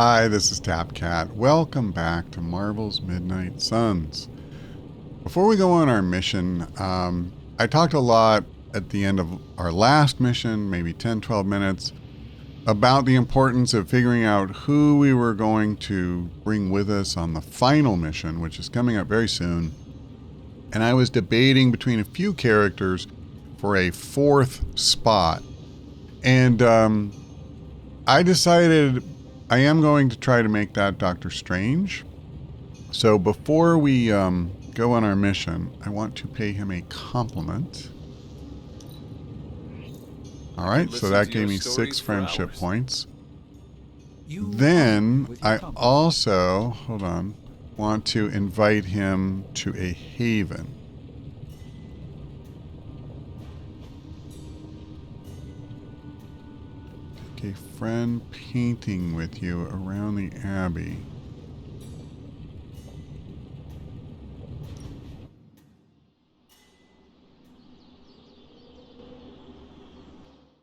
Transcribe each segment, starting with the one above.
Hi, this is TapCat. Welcome back to Marvel's Midnight Suns. Before we go on our mission, I talked a lot at the end of our last mission, maybe 10-12 minutes, about the importance of figuring out who we were going to bring with us on the final mission, which is coming up very soon. And I was debating between a few characters for a fourth spot. And I decided I am going to try to make that Doctor Strange. So before we go on our mission, I want to pay him a compliment. All right, so that gave me 6 friendship points. Then I also, hold on, want to invite him to a haven. Take a friend painting with you around the Abbey.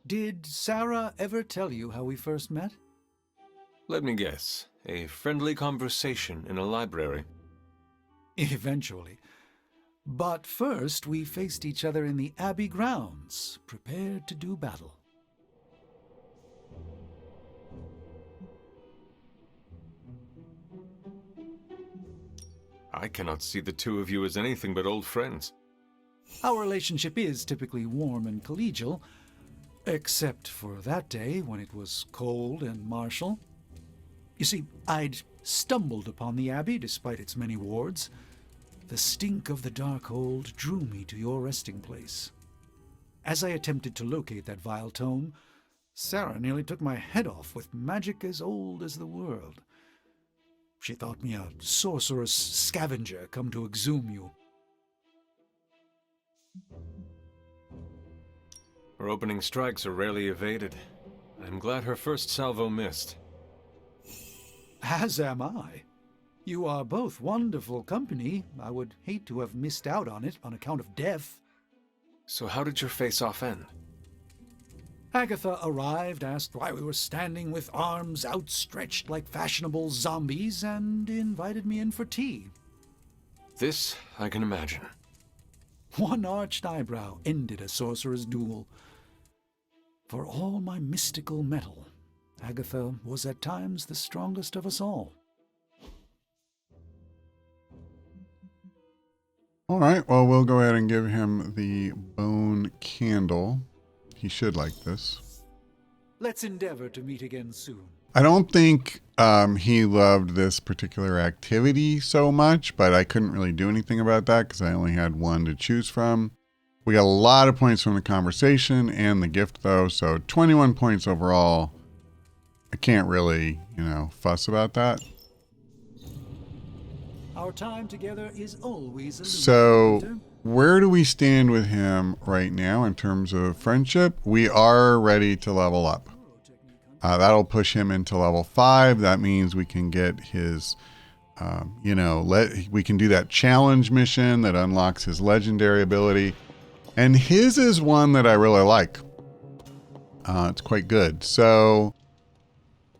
Did Sarah ever tell you how we first met? Let me guess. A friendly conversation in a library. Eventually. But first, we faced each other in the Abbey grounds, prepared to do battle. I cannot see the two of you as anything but old friends. Our relationship is typically warm and collegial, except for that day when it was cold and martial. You see, I'd stumbled upon the Abbey despite its many wards. The stink of the Darkhold drew me to your resting place. As I attempted to locate that vile tome, Sarah nearly took my head off with magic as old as the world. She thought me a sorcerous scavenger come to exhume you. Her opening strikes are rarely evaded. I'm glad her first salvo missed. As am I. You are both wonderful company. I would hate to have missed out on it on account of death. So how did your face-off end? Agatha arrived, asked why we were standing with arms outstretched like fashionable zombies, and invited me in for tea. This I can imagine. One arched eyebrow ended a sorcerer's duel. For all my mystical mettle, Agatha was at times the strongest of us all. All right, well, we'll go ahead and give him the bone candle. He should like this. Let's endeavor to meet again soon. I don't think he loved this particular activity so much, but I couldn't really do anything about that because I only had one to choose from. We got a lot of points from the conversation and the gift, though, so 21 points overall. I can't really, fuss about that. Our time together is always So, where do we stand with him right now in terms of friendship? We are ready to level up. That'll push him into level 5. That means we can get his, we can do that challenge mission that unlocks his legendary ability. And his is one that I really like. It's quite good. So,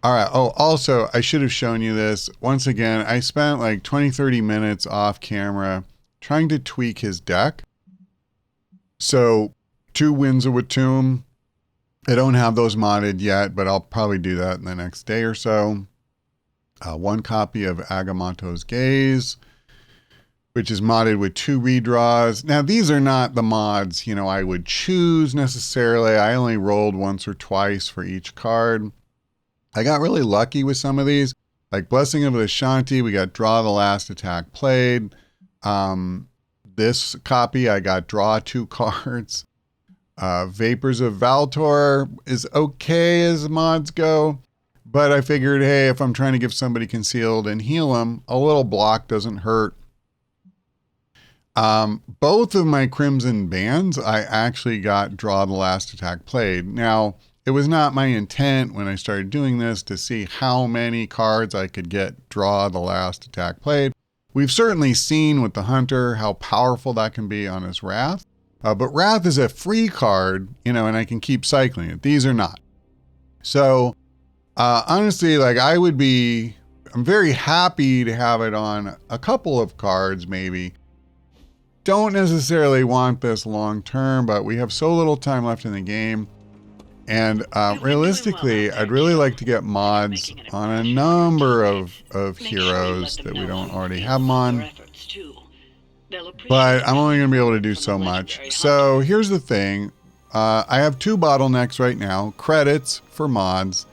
all right. Oh, also, I should have shown you this. Once again, I spent like 20-30 minutes off camera trying to tweak his deck. So, 2 Winds of Watum. I don't have those modded yet, but I'll probably do that in the next day or so. 1 copy of Agamotto's Gaze, which is modded with 2 redraws. Now, these are not the mods, I would choose necessarily. I only rolled once or twice for each card. I got really lucky with some of these. Like Blessing of Ashanti, we got Draw the Last Attack Played. This copy, I got Draw 2 cards. Vapors of Valtor is okay as mods go. But I figured, hey, if I'm trying to give somebody concealed and heal them, a little block doesn't hurt. Both of my Crimson Bands, I actually got Draw the Last Attack Played. Now, it was not my intent when I started doing this to see how many cards I could get Draw the Last Attack Played. We've certainly seen with the Hunter how powerful that can be on his Wrath. But Wrath is a free card, and I can keep cycling it. These are not. So Honestly, like I'm very happy to have it on a couple of cards, maybe. Don't necessarily want this long term, but we have so little time left in the game. And realistically, I'd really like to get mods on a number of heroes that we don't already have them on. But I'm only going to be able to do so much. So here's the thing. I have 2 bottlenecks right now. Credits for mods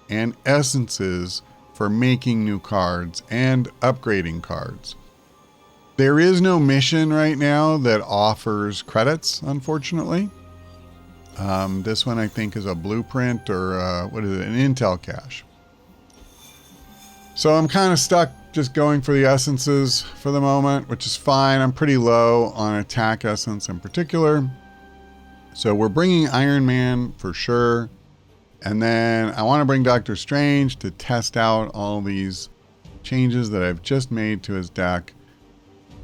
and essences for making new cards and upgrading cards. There is no mission right now that offers credits, unfortunately. This one I think is a blueprint or what is it? An intel cache. So I'm kind of stuck just going for the essences for the moment, which is fine. I'm pretty low on attack essence in particular. So we're bringing Iron Man for sure. And then I want to bring Doctor Strange to test out all these changes that I've just made to his deck.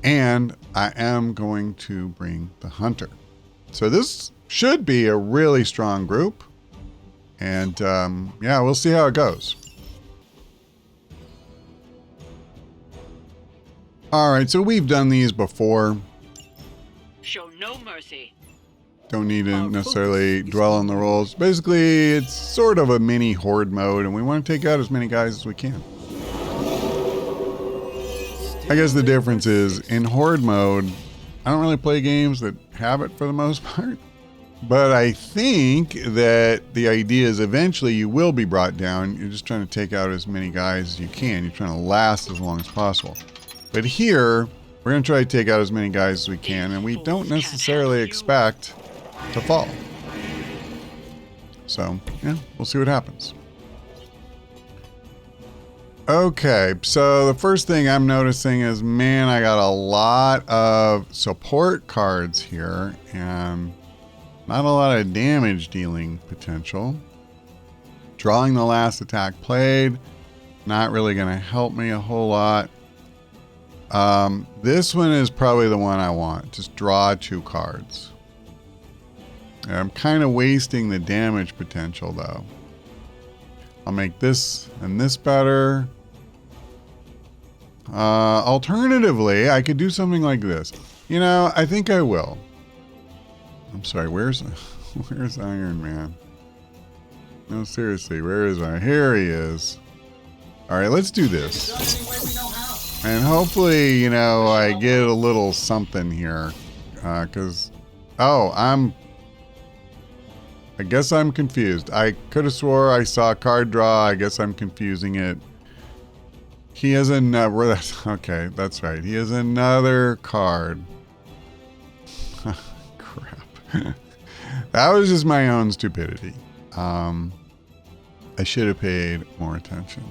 And I am going to bring the Hunter. So this should be a really strong group. And yeah, we'll see how it goes. All right, so we've done these before. Show no mercy. Don't need to necessarily dwell on the rules. Basically, it's sort of a mini horde mode, and we want to take out as many guys as we can. I guess the difference is, in horde mode, I don't really play games that have it for the most part. But I think that the idea is eventually you will be brought down. You're just trying to take out as many guys as you can. You're trying to last as long as possible. But here, we're going to try to take out as many guys as we can, and we don't necessarily expect to fall. So, yeah, we'll see what happens. Okay, so the first thing I'm noticing is, man, I got a lot of support cards here, and not a lot of damage dealing potential. Drawing the last attack played, not really going to help me a whole lot. This one is probably the one I want. Just draw 2 cards. I'm kind of wasting the damage potential though. I'll make this and this better. Alternatively, I could do something like this. You know, I think I will. I'm sorry, where's Iron Man? No, seriously, where is I? Here he is. All right, let's do this. And hopefully, you know, I get a little something here. Because, I guess I'm confused. I could have swore I saw a card draw. I guess I'm confusing it. He has another, okay, that's right. He has another card. Crap. That was just my own stupidity. I should have paid more attention.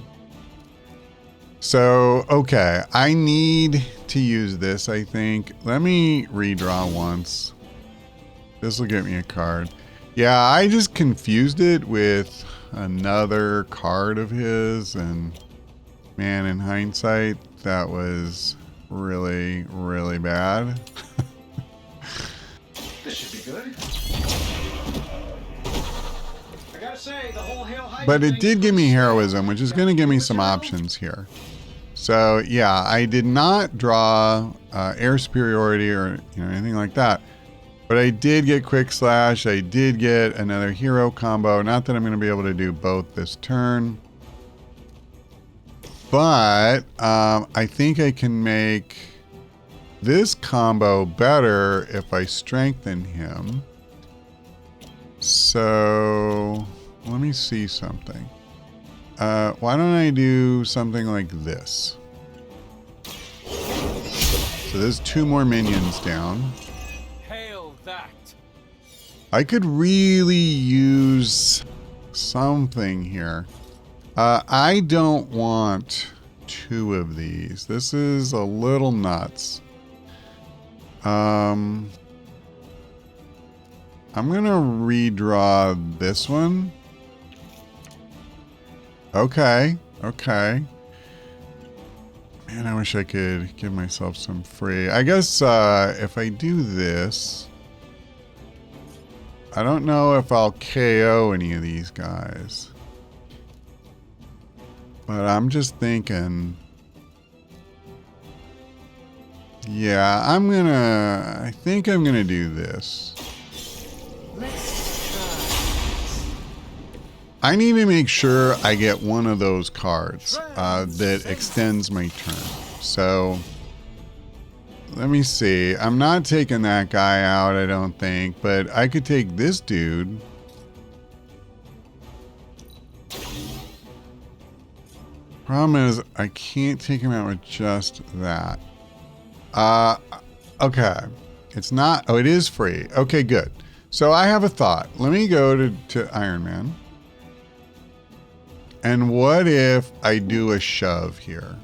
So, okay, I need to use this, I think. Let me redraw once. This will get me a card. Yeah, I just confused it with another card of his, and man, in hindsight, that was really, really bad. This should be good. I gotta say, the whole hail high But it did give me heroism, which is going to give me some options here. So yeah, I did not draw air superiority or anything like that. But I did get quick slash. I did get another hero combo. Not that I'm going to be able to do both this turn. But I think I can make this combo better if I strengthen him. So let me see something. Why don't I do something like this? So there's 2 more minions down. Hail that. I could really use something here. I don't want 2 of these. This is a little nuts. I'm gonna redraw this one. Okay. Man, I wish I could give myself some free. I guess if I do this, I don't know if I'll KO any of these guys. But I'm just thinking, yeah, I think I'm gonna do this. I need to make sure I get one of those cards that extends my turn. So let me see. I'm not taking that guy out, I don't think, but I could take this dude. Problem is, I can't take him out with just that. Okay. It's not, oh, it is free. Okay, good. So I have a thought. Let me go to Iron Man. And what if I do a shove here?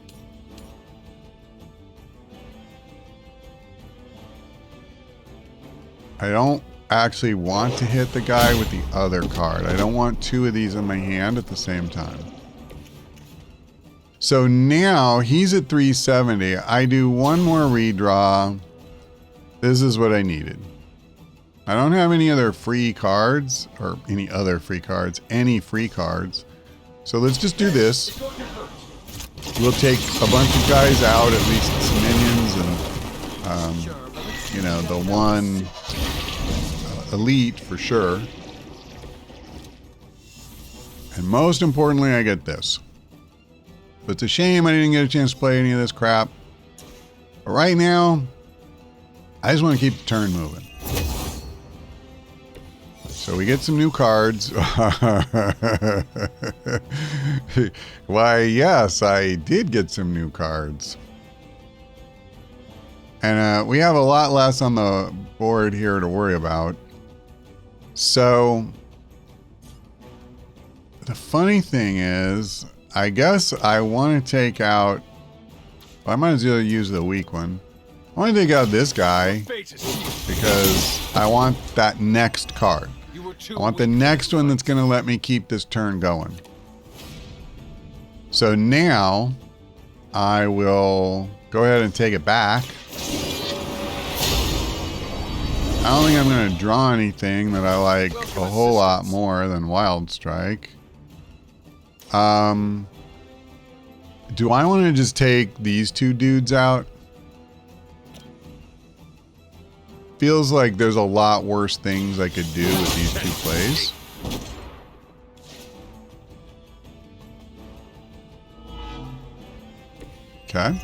I don't actually want to hit the guy with the other card. I don't want two of these in my hand at the same time. So now he's at 370. I do one more redraw. This is what I needed. I don't have any other free cards, or any free cards. So let's just do this. We'll take a bunch of guys out, at least some minions, and you know, the one elite for sure. And most importantly, I get this. But it's a shame I didn't get a chance to play any of this crap. But right now, I just want to keep the turn moving. So we get some new cards. Why, yes, I did get some new cards. And we have a lot less on the board here to worry about. So the funny thing is, I guess I want to take out, well, I might as well use the weak one. I want to take out this guy because I want that next card. I want the next one that's going to let me keep this turn going. So now I will go ahead and take it back. I don't think I'm going to draw anything that I like a whole lot more than Wild Strike. Do I want to just take these two dudes out? Feels like there's a lot worse things I could do with these two plays. Okay.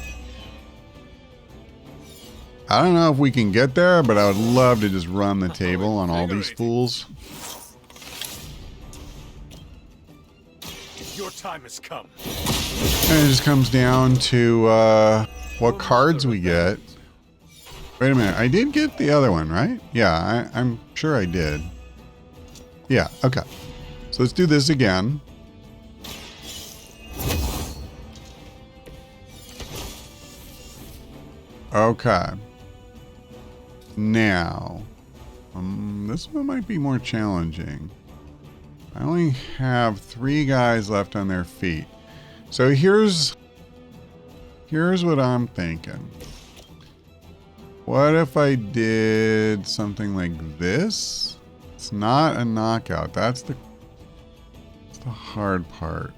I don't know if we can get there, but I would love to just run the table on all these fools. Your time has come. And it just comes down to what cards we get. Wait a minute, I did get the other one, right? Yeah, I'm sure I did. Yeah, okay. So let's do this again. Okay. Now, this one might be more challenging. I only have 3 guys left on their feet. So here's what I'm thinking. What if I did something like this? It's not a knockout. That's the hard part.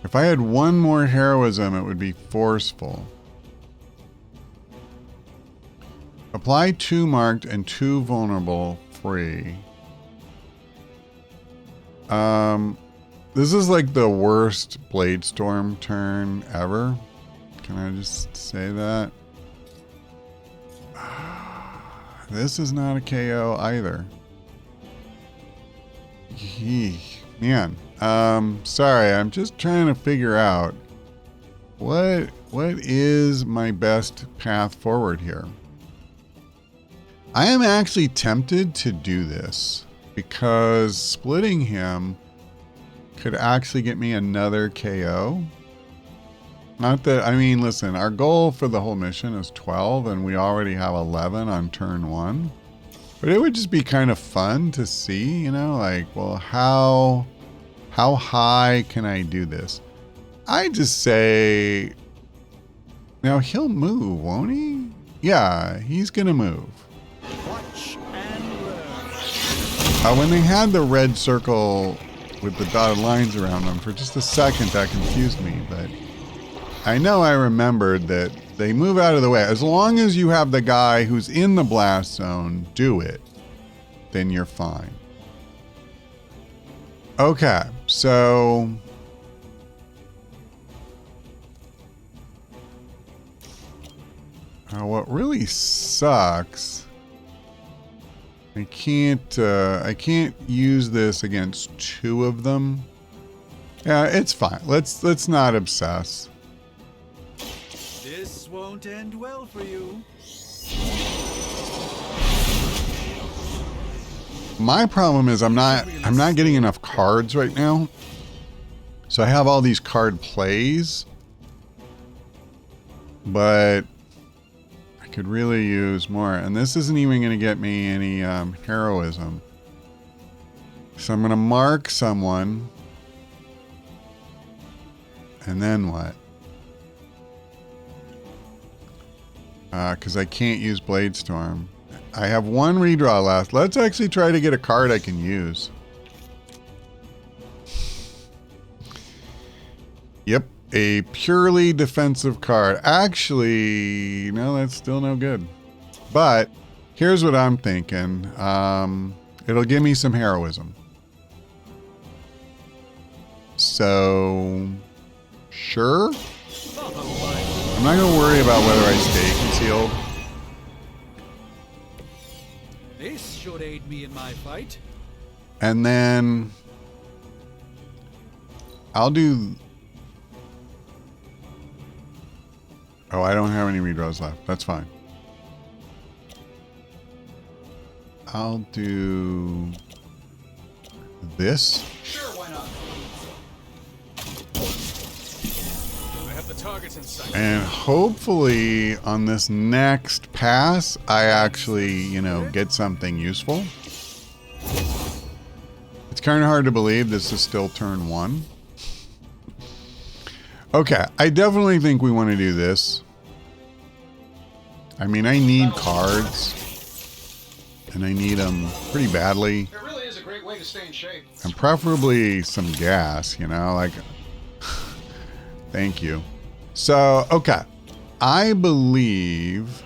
If I had one more heroism, it would be forceful. Apply 2 marked and 2 vulnerable free. This is like the worst Bladestorm turn ever. Can I just say that? This is not a KO either. Man. Sorry, I'm just trying to figure out what is my best path forward here. I am actually tempted to do this because splitting him could actually get me another KO. Not that, I mean, listen, our goal for the whole mission is 12 and we already have 11 on turn 1. But it would just be kind of fun to see, you know, like, well, how high can I do this? I just say, now he'll move, won't he? Yeah, he's gonna move. Watch and learn. When they had the red circle with the dotted lines around them, for just a second that confused me, but I know I remembered that they move out of the way. As long as you have the guy who's in the blast zone do it, then you're fine. Okay, so what really sucks, I can't use this against two of them. Yeah, it's fine. Let's not obsess. This won't end well for you. My problem is I'm not getting enough cards right now. So I have all these card plays, but I could really use more. And this isn't even going to get me any heroism. So I'm going to mark someone. And then what? Because I can't use Blade Storm. I have one redraw left. Let's actually try to get a card I can use. Yep, a purely defensive card. Actually, no, that's still no good. But here's what I'm thinking. It'll give me some heroism. So, sure. I'm not going to worry about whether I stay concealed. This should aid me in my fight. And then I'll do... Oh, I don't have any redraws left. That's fine. I'll do this. Sure, why not? I have the targets in sight. And hopefully on this next pass, I actually, get something useful. It's kind of hard to believe this is still turn 1. Okay, I definitely think we want to do this. I mean, I need cards. And I need them pretty badly. It really is a great way to stay in shape. And preferably some gas, like... Thank you. So, okay. I believe...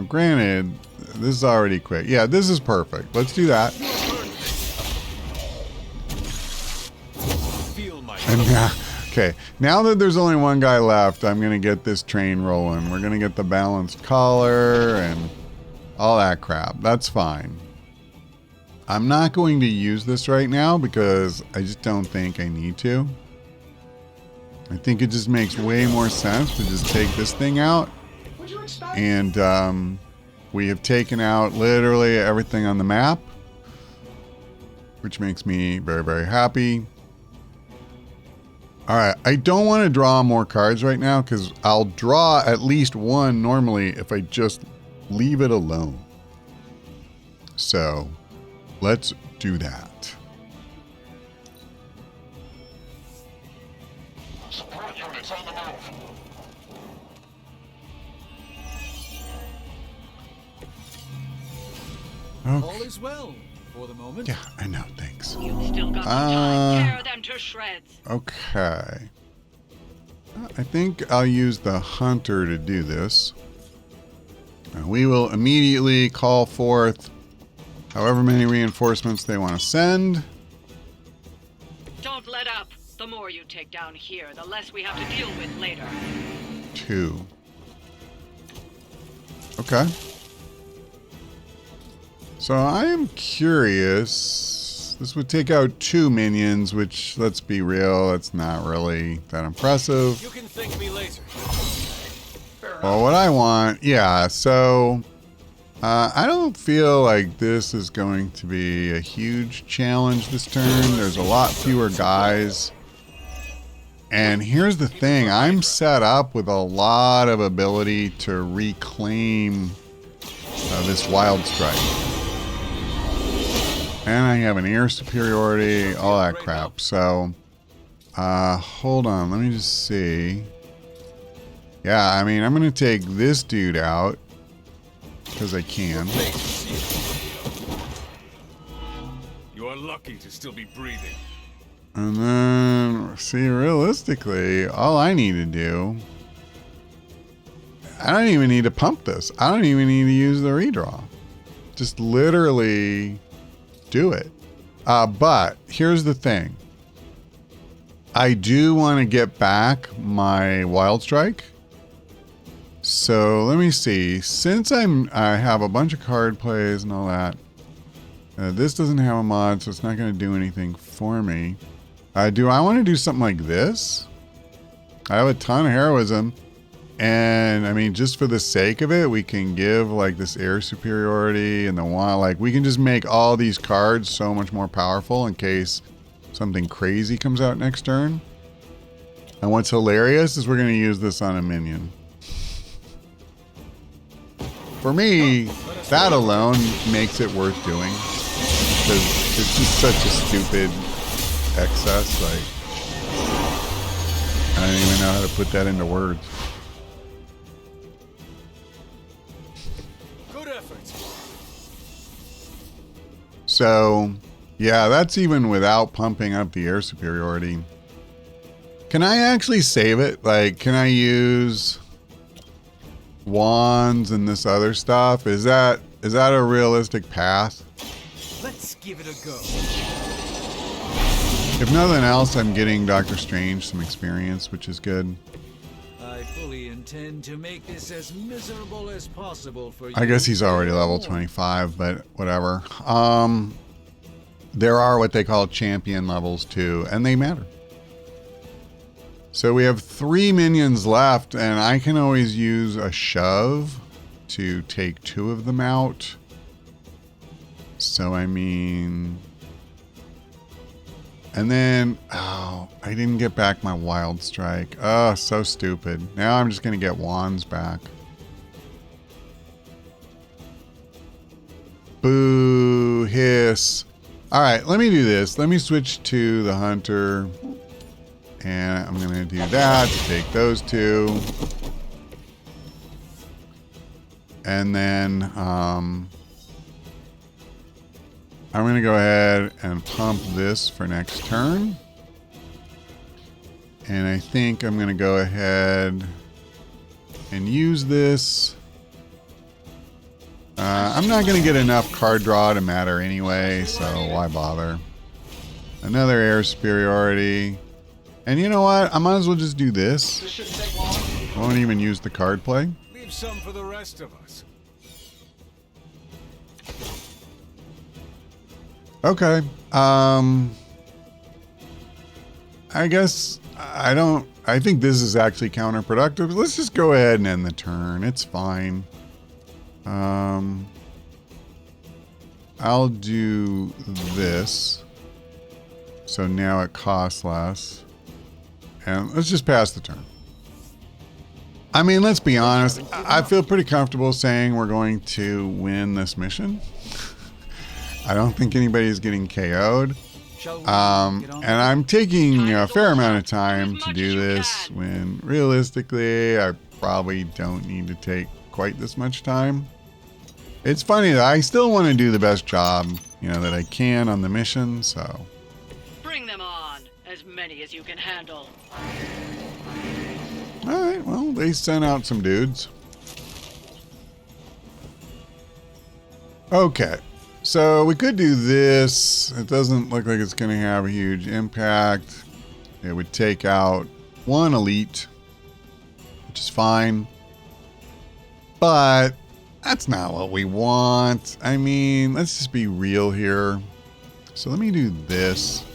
granted, this is already quick. Yeah, this is perfect. Let's do that. Feel my And now, okay, now that there's only one guy left, I'm going to get this train rolling. We're going to get the balanced collar and all that crap. That's fine. I'm not going to use this right now because I just don't think I need to. I think it just makes way more sense to just take this thing out. And we have taken out literally everything on the map, which makes me very, very happy. All right, I don't want to draw more cards right now because I'll draw at least one normally if I just leave it alone. So let's do that. Support units on the move. Okay. All is well for the moment. Yeah, I know, thanks. You've still got some time. Tear them to shreds. Okay. I think I'll use the hunter to do this. And we will immediately call forth however many reinforcements they want to send. Don't let up. The more you take down here, the less we have to deal with later. 2. Okay. So I am curious. This would take out 2 minions, which, let's be real, that's not really that impressive. You can thank me later. Well, what I want, yeah, so I don't feel like this is going to be a huge challenge this turn. There's a lot fewer guys. And here's the thing, I'm set up with a lot of ability to reclaim this wild strike. And I have an air superiority, all that crap. So, hold on, let me just see. Yeah, I mean, I'm going to take this dude out because I can. lucky to still be breathing. And then, see, realistically, all I need to do, I don't even need to pump this. I don't even need to use the redraw. Just literally do it. But here's the thing. I do want to get back my Wild Strike. So let me see. Since I have a bunch of card plays and all that, this doesn't have a mod, so it's not going to do anything for me. Do I want to do something like this? I have a ton of heroism. And I mean, just for the sake of it, we can give like this air superiority and the one, like we can just make all these cards so much more powerful in case something crazy comes out next turn. And what's hilarious is we're going to use this on a minion. For me, that alone makes it worth doing. Because it's just such a stupid excess. Like, I don't even know how to put that into words. Good effort. So, yeah, that's even without pumping up the air superiority. Can I actually save it? Like, can I use wands and this other stuff? Is that a realistic path? Let's give it a go. If nothing else, I'm getting Doctor Strange some experience, which is good. I fully intend to make this as miserable as possible for you. I guess he's already level 25, but whatever. There are what they call champion levels too, and they matter. So we have 3 minions left, and I can always use a shove to take 2 of them out. So I mean... And then, oh, I didn't get back my Wild Strike. Oh, so stupid. Now I'm just going to get wands back. Boo, hiss. All right, let me do this. Let me switch to the Hunter. And I'm going to do that to take those 2. And then I'm going to go ahead and pump this for next turn. And I think I'm going to go ahead and use this. I'm not going to get enough card draw to matter anyway, so why bother? Another air superiority. And you know what? I might as well just do this. This shouldn't take long. Won't even use the card play. Leave some for the rest of us. Okay. I guess I think this is actually counterproductive. Let's just go ahead and end the turn. It's fine. I'll do this. So now it costs less. And let's just pass the turn. I mean, let's be honest. I feel pretty comfortable saying we're going to win this mission. I don't think anybody's getting KO'd. And I'm taking a fair amount of time to do this when realistically I probably don't need to take quite this much time. It's funny that I still want to do the best job, that I can on the mission, so. Bring them on, as many as you can handle. All right, well, they sent out some dudes. Okay. So we could do this. It doesn't look like it's going to have a huge impact. It would take out 1 elite, which is fine. But that's not what we want. I mean, let's just be real here. So let me do this.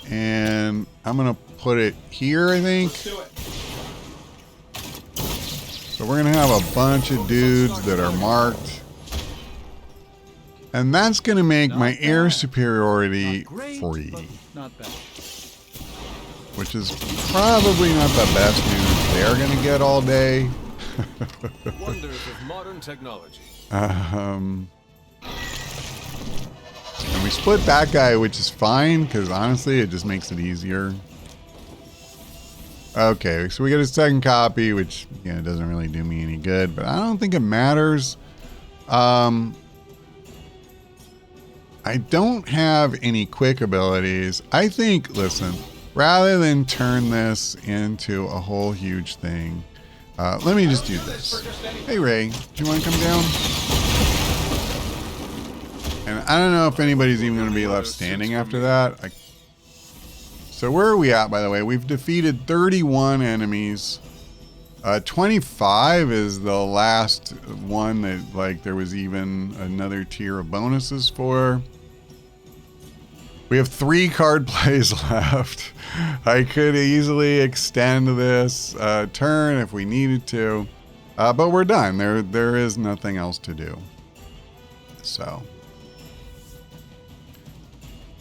And I'm going to put it here, I think. Let's do it. So we're going to have a bunch of dudes that are marked. And that's going to make my air superiority free. Not bad. Which is probably not the best news they're going to get all day. Wonders of modern technology. And we split that guy, which is fine, because honestly, it just makes it easier. Okay, so we get a second copy, which doesn't really do me any good, but I don't think it matters. I don't have any quick abilities. I think, listen, rather than turn this into a whole huge thing, let me just do this. Hey, Ray, do you want to come down? And I don't know if anybody's even going to be left standing after that. So where are we at, by the way? We've defeated 31 enemies. 25 is the last one that, like, there was even another tier of bonuses for. We have 3 card plays left. I could easily extend this turn if we needed to, but we're done. There is nothing else to do. So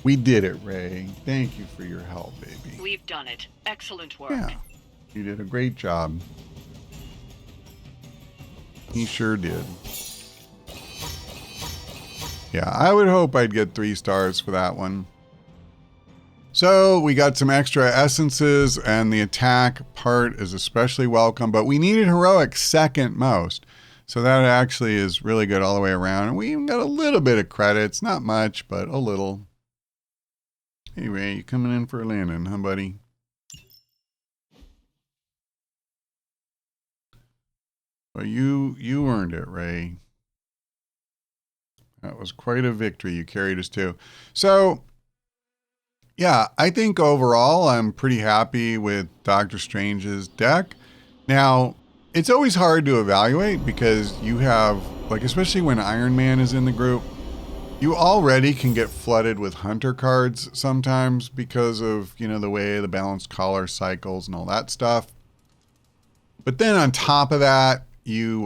we did it, Ray. Thank you for your help, baby. We've done it. Excellent work. Yeah, you did a great job. He sure did. Yeah, I would hope I'd get 3 stars for that one. So we got some extra essences, and the attack part is especially welcome, but we needed heroic second most. So that actually is really good all the way around. And we even got a little bit of credits, not much, but a little. Hey, Ray, you coming in for a landing, huh, buddy? Well, you earned it, Ray. That was quite a victory you carried us to. So, yeah, I think overall I'm pretty happy with Doctor Strange's deck. Now, it's always hard to evaluate because you have, like, especially when Iron Man is in the group, you already can get flooded with hunter cards sometimes because of, you know, the way the balanced collar cycles and all that stuff. But then on top of that, you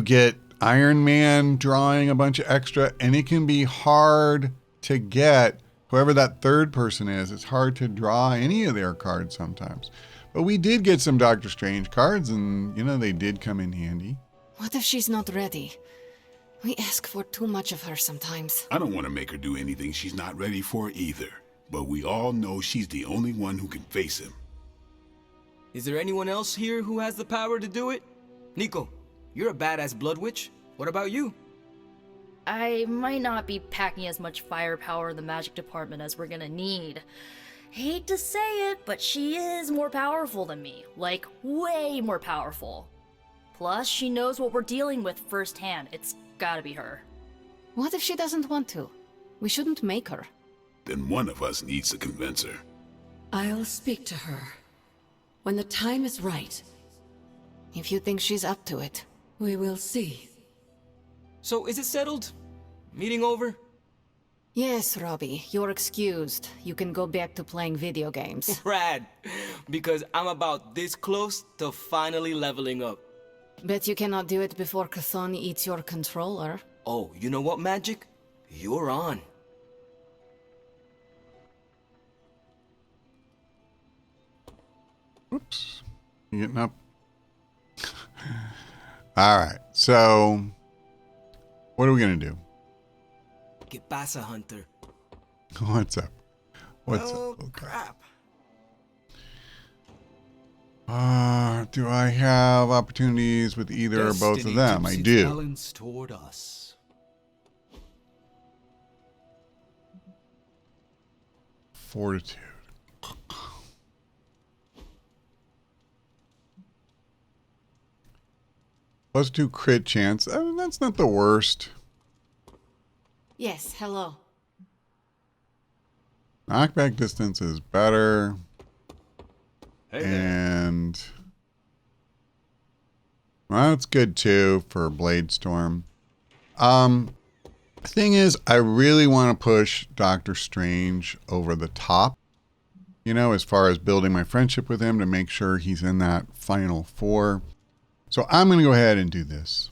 get Iron Man drawing a bunch of extra, and it can be hard to get whoever that third person is. It's hard to draw any of their cards sometimes. But we did get some Doctor Strange cards, and, you know, they did come in handy. What if she's not ready? We ask for too much of her sometimes. I don't want to make her do anything she's not ready for either. But we all know she's the only one who can face him. Is there anyone else here who has the power to do it? Nico, you're a badass blood witch. What about you? I might not be packing as much firepower in the magic department as we're gonna need. Hate to say it, but she is more powerful than me. Like, way more powerful. Plus, she knows what we're dealing with firsthand. It's gotta be her. What if she doesn't want to? We shouldn't make her. Then one of us needs to convince her. I'll speak to her. When the time is right. If you think she's up to it. We will see. So, is it settled? Meeting over? Yes, Robbie, you're excused. You can go back to playing video games. Rad! Because I'm about this close to finally leveling up. Bet you cannot do it before Chthon eats your controller. Oh, you know what, Magic? You're on. Oops. You getting up? All right. So, what are we going to do? ¿Qué pasa, Hunter? What's up? What's oh, up? Okay. Crap. Do I have opportunities with either or both of them? I do. Balance toward us. Fortitude. +2 crit chance. I mean, that's not the worst. Yes, hello. Knockback distance is better. Hey and well, that's good too for Blade Storm. Thing is, I really want to push Doctor Strange over the top, you know, as far as building my friendship with him to make sure he's in that final 4. So I'm going to go ahead and do this.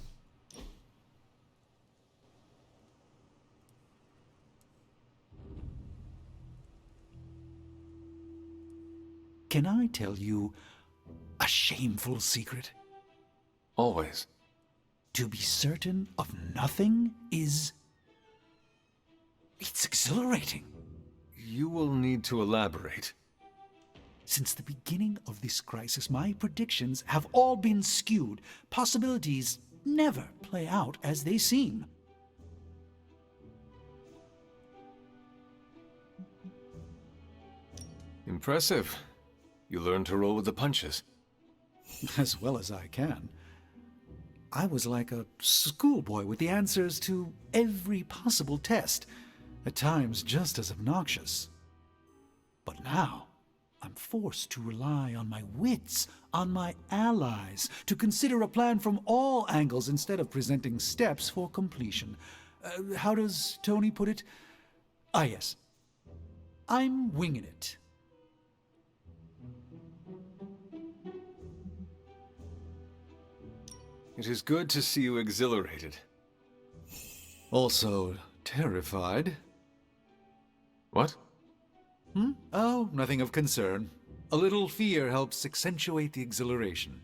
Can I tell you a shameful secret? Always. To be certain of nothing is... it's exhilarating. You will need to elaborate. Since the beginning of this crisis, my predictions have all been skewed. Possibilities never play out as they seem. Impressive. You learned to roll with the punches. As well as I can. I was like a schoolboy with the answers to every possible test, at times just as obnoxious. But now, I'm forced to rely on my wits, on my allies, to consider a plan from all angles instead of presenting steps for completion. How does Tony put it? Ah, yes. I'm winging it. It is good to see you exhilarated. Also terrified. What? Oh, nothing of concern. A little fear helps accentuate the exhilaration.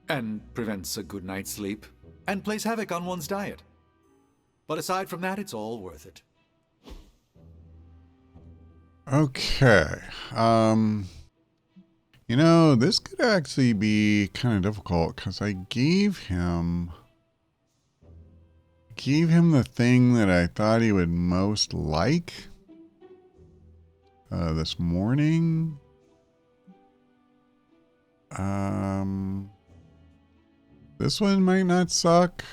And prevents a good night's sleep. And plays havoc on one's diet. But aside from that, it's all worth it. Okay. This could actually be kind of difficult because I gave him the thing that I thought he would most like this morning. This one might not suck.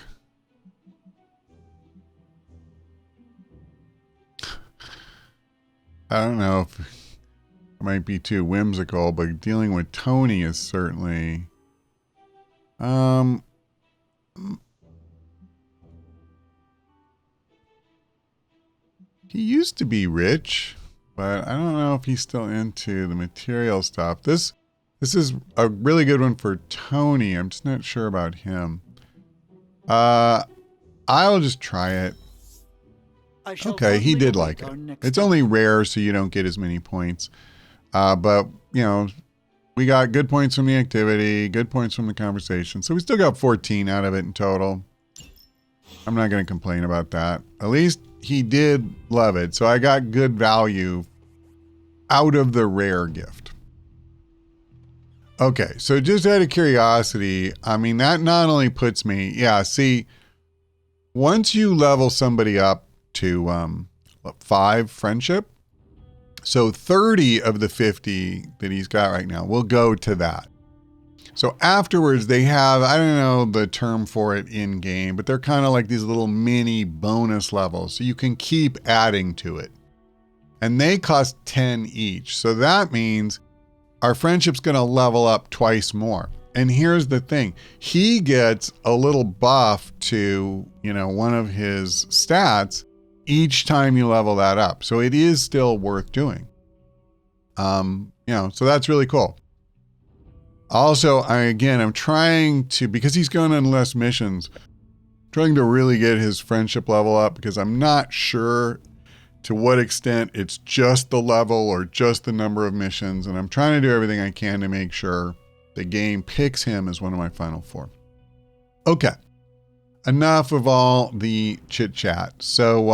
I don't know if it might be too whimsical, but dealing with Tony is certainly he used to be rich, but I don't know if he's still into the material stuff. This is a really good one for Tony. I'm just not sure about him. I'll just try it. Okay, he did like it. It's only rare, so you don't get as many points. But, we got good points from the activity, good points from the conversation. So we still got 14 out of it in total. I'm not going to complain about that. At least he did love it. So I got good value out of the rare gift. Okay, so just out of curiosity, that not only puts me, once you level somebody up to 5 friendship, so 30 of the 50 that he's got right now will go to that. So afterwards they have, I don't know the term for it in game, but they're kind of like these little mini bonus levels. So you can keep adding to it. And they cost 10 each. So that means our friendship's going to level up twice more. And here's the thing. He gets a little buff to, one of his stats each time you level that up. So it is still worth doing. So that's really cool. Also, I'm trying to, because he's going on less missions, trying to really get his friendship level up because I'm not sure to what extent it's just the level or just the number of missions. And I'm trying to do everything I can to make sure the game picks him as one of my final 4. Okay. Enough of all the chit chat. So,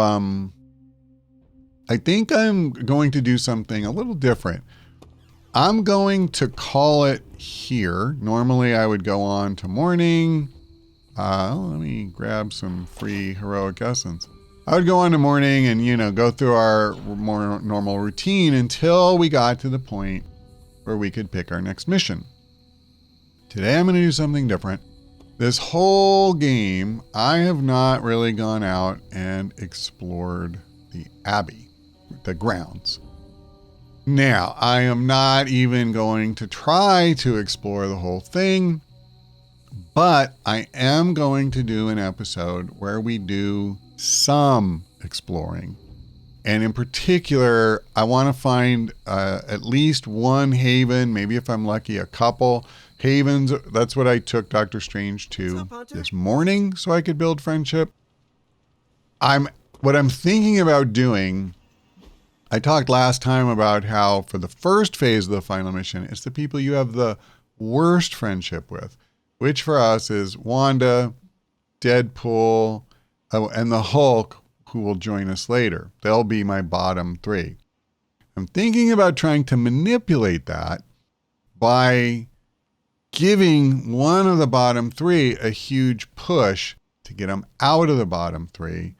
I think I'm going to do something a little different. I'm going to call it here. Normally I would go on to morning. Let me grab some free heroic essence. I would go on to morning and, go through our more normal routine until we got to the point where we could pick our next mission. Today I'm going to do something different. This whole game, I have not really gone out and explored the Abbey, the grounds. Now, I am not even going to try to explore the whole thing, but I am going to do an episode where we do some exploring. And in particular, I want to find at least one haven, maybe if I'm lucky, a couple havens. That's what I took Dr. Strange to this morning so I could build friendship. What I'm thinking about doing, I talked last time about how for the first phase of the final mission, it's the people you have the worst friendship with, which for us is Wanda, Deadpool, and the Hulk, who will join us later. They'll be my bottom 3. I'm thinking about trying to manipulate that by giving one of the bottom 3 a huge push to get them out of the bottom 3,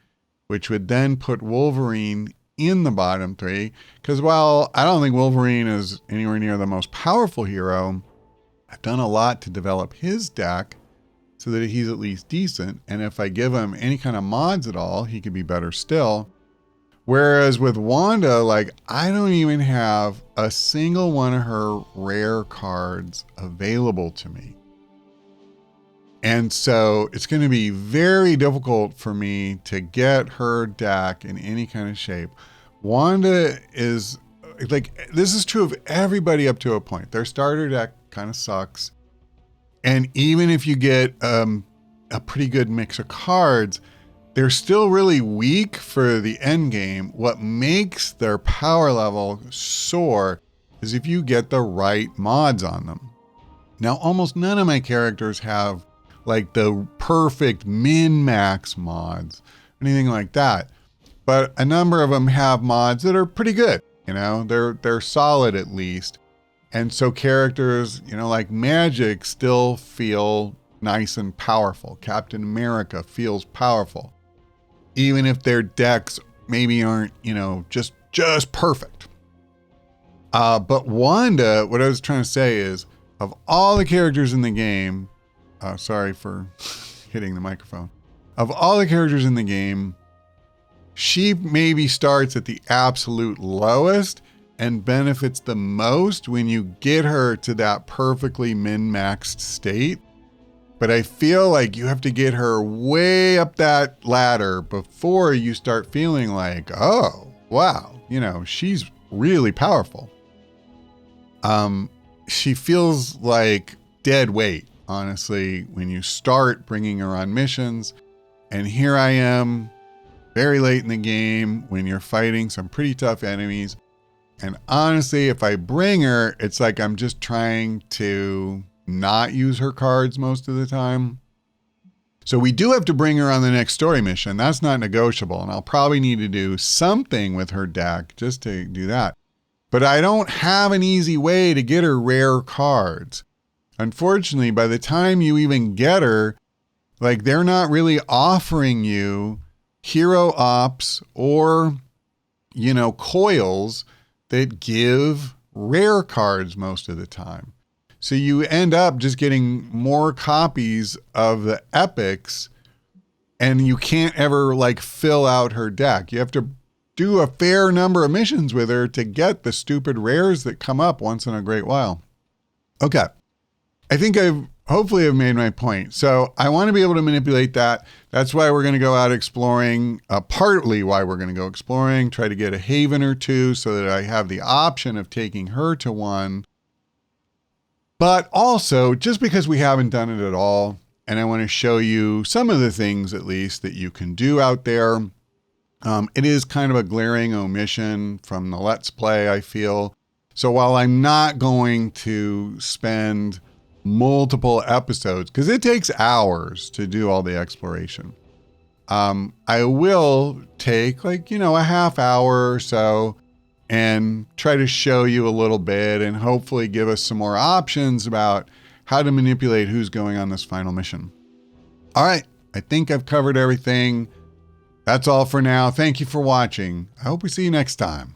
which would then put Wolverine in the bottom 3, because while I don't think Wolverine is anywhere near the most powerful hero, I've done a lot to develop his deck so that he's at least decent. And if I give him any kind of mods at all, he could be better still. Whereas with Wanda, like, I don't even have a single one of her rare cards available to me. And so it's going to be very difficult for me to get her deck in any kind of shape. Wanda is, like, this is true of everybody up to a point. Their starter deck kind of sucks. And even if you get a pretty good mix of cards, they're still really weak for the end game. What makes their power level soar is if you get the right mods on them. Now, almost none of my characters have like the perfect min-max mods, anything like that. But a number of them have mods that are pretty good. You know, they're solid at least. And so characters, you know, like Magic still feel nice and powerful. Captain America feels powerful, even if their decks maybe aren't, you know, just perfect. But Wanda, what I was trying to say is, of all the characters in the game, sorry for hitting the microphone. Of all the characters in the game, she maybe starts at the absolute lowest and benefits the most when you get her to that perfectly min-maxed state. But I feel like you have to get her way up that ladder before you start feeling like, oh, wow, you know, she's really powerful. She feels like dead weight, honestly, when you start bringing her on missions. And here I am very late in the game when you're fighting some pretty tough enemies. And honestly, if I bring her, it's like I'm just trying to not use her cards most of the time. So we do have to bring her on the next story mission. That's not negotiable. And I'll probably need to do something with her deck just to do that. But I don't have an easy way to get her rare cards. Unfortunately, by the time you even get her, like, they're not really offering you hero ops or, you know, coils that give rare cards most of the time. So you end up just getting more copies of the epics, and you can't ever like fill out her deck. You have to do a fair number of missions with her to get the stupid rares that come up once in a great while. Okay. I think hopefully I've made my point. So I want to be able to manipulate that. That's why we're going to go out exploring, partly why we're going to go exploring, try to get a haven or two so that I have the option of taking her to one. But also, just because we haven't done it at all, and I want to show you some of the things at least that you can do out there. It is kind of a glaring omission from the Let's Play, I feel. So while I'm not going to spend multiple episodes, because it takes hours to do all the exploration, I will take like, you know, a half hour or so and try to show you a little bit and hopefully give us some more options about how to manipulate who's going on this final mission. All right, I think I've covered everything. That's all for now. Thank you for watching. I hope we see you next time.